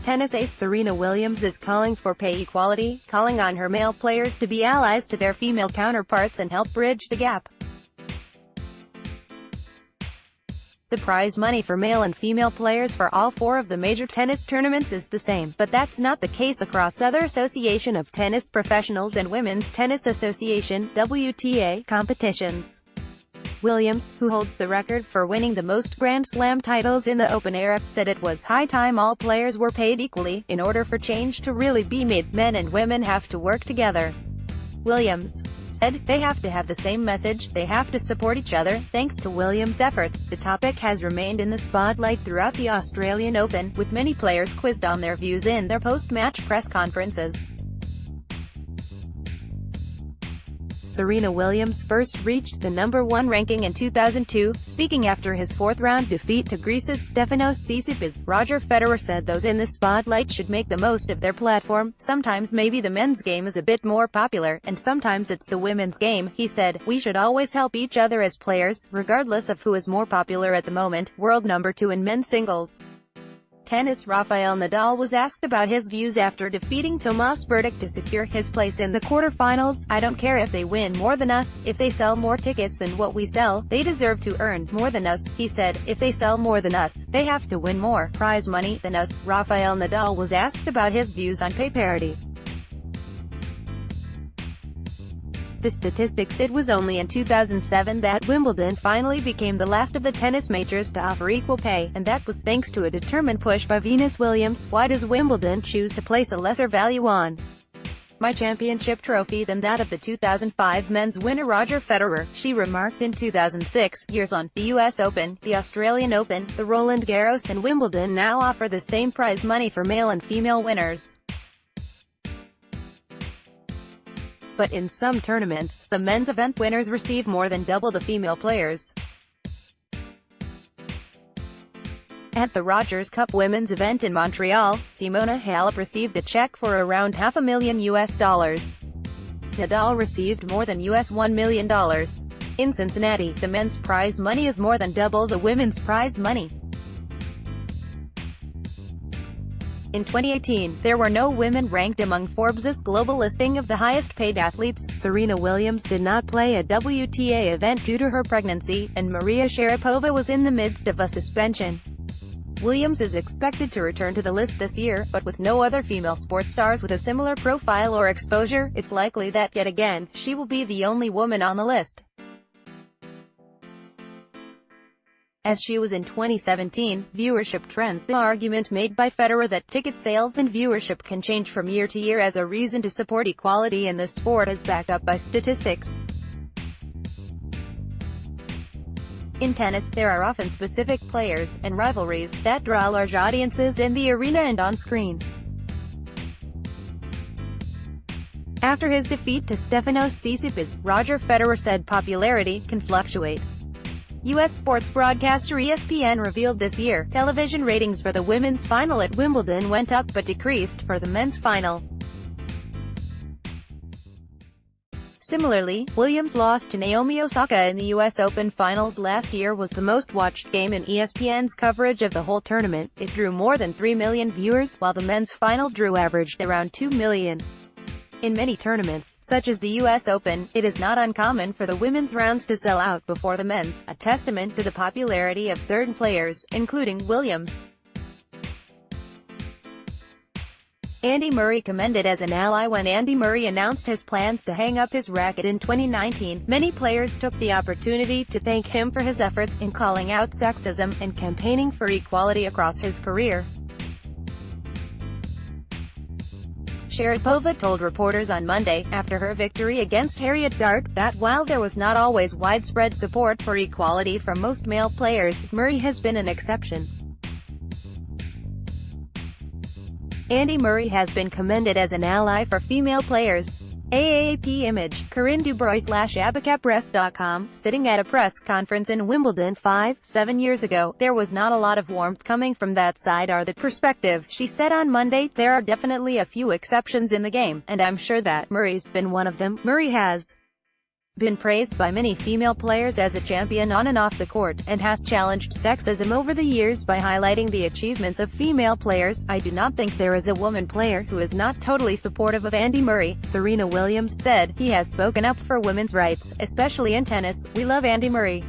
Tennis ace Serena Williams is calling for pay equality, calling on her male players to be allies to their female counterparts and help bridge the gap. The prize money for male and female players for all four of the major tennis tournaments is the same, but that's not the case across other Association of Tennis Professionals and Women's Tennis Association (WTA) competitions. Williams, who holds the record for winning the most Grand Slam titles in the Open era, said it was high time all players were paid equally. In order for change to really be made, men and women have to work together. Williams said, they have to have the same message, they have to support each other. Thanks to Williams' efforts, the topic has remained in the spotlight throughout the Australian Open, with many players quizzed on their views in their post-match press conferences. Serena Williams first reached the #1 ranking in 2002, speaking after his fourth-round defeat to Greece's Stefanos Tsitsipas. Roger Federer said those in the spotlight should make the most of their platform. Sometimes maybe the men's game is a bit more popular, and sometimes it's the women's game, he said. We should always help each other as players, regardless of who is more popular at the moment. World #2 in men's singles tennis Rafael Nadal was asked about his views after defeating Tomas Berdych to secure his place in the quarterfinals. I don't care if they win more than us, if they sell more tickets than what we sell, they deserve to earn more than us, he said. If they sell more than us, they have to win more prize money than us. Rafael Nadal was asked about his views on pay parity. The statistics: it was only in 2007 that Wimbledon finally became the last of the tennis majors to offer equal pay, and that was thanks to a determined push by Venus Williams. Why does Wimbledon choose to place a lesser value on my championship trophy than that of the 2005 men's winner Roger Federer? She remarked in 2006. Years on, the US Open, the Australian Open, the Roland Garros and Wimbledon now offer the same prize money for male and female winners. But in some tournaments, the men's event winners receive more than double the female players. At the Rogers Cup women's event in Montreal, Simona Halep received a check for around $500,000. Nadal received more than $1 million. In Cincinnati, the men's prize money is more than double the women's prize money. In 2018, there were no women ranked among Forbes' global listing of the highest-paid athletes. Serena Williams did not play a WTA event due to her pregnancy, and Maria Sharapova was in the midst of a suspension. Williams is expected to return to the list this year, but with no other female sports stars with a similar profile or exposure, it's likely that, yet again, she will be the only woman on the list. As she was in 2017, viewership trends. The argument made by Federer that ticket sales and viewership can change from year to year as a reason to support equality in the sport is backed up by statistics. In tennis, there are often specific players and rivalries that draw large audiences in the arena and on screen. After his defeat to Stefanos Tsitsipas, Roger Federer said popularity can fluctuate. U.S. sports broadcaster ESPN revealed this year, television ratings for the women's final at Wimbledon went up but decreased for the men's final. Similarly, Williams' loss to Naomi Osaka in the U.S. Open finals last year was the most-watched game in ESPN's coverage of the whole tournament. It drew more than 3 million viewers, while the men's final averaged around 2 million. In many tournaments, such as the U.S. Open, it is not uncommon for the women's rounds to sell out before the men's, a testament to the popularity of certain players, including Williams. Andy Murray commended as an ally. When Andy Murray announced his plans to hang up his racket in 2019, many players took the opportunity to thank him for his efforts in calling out sexism and campaigning for equality across his career. Sharapova told reporters on Monday, after her victory against Harriet Dart, that while there was not always widespread support for equality from most male players, Murray has been an exception. Andy Murray has been commended as an ally for female players. AAP image, Corinne Dubois/AbicaPress.com. Sitting at a press conference in Wimbledon 7 years ago, there was not a lot of warmth coming from that side or the perspective, she said on Monday. There are definitely a few exceptions in the game, and I'm sure that Murray's been one of them. Murray has been praised by many female players as a champion on and off the court, and has challenged sexism over the years by highlighting the achievements of female players. "I do not think there is a woman player who is not totally supportive of Andy Murray," Serena Williams said. "He has spoken up for women's rights, especially in tennis. We love Andy Murray.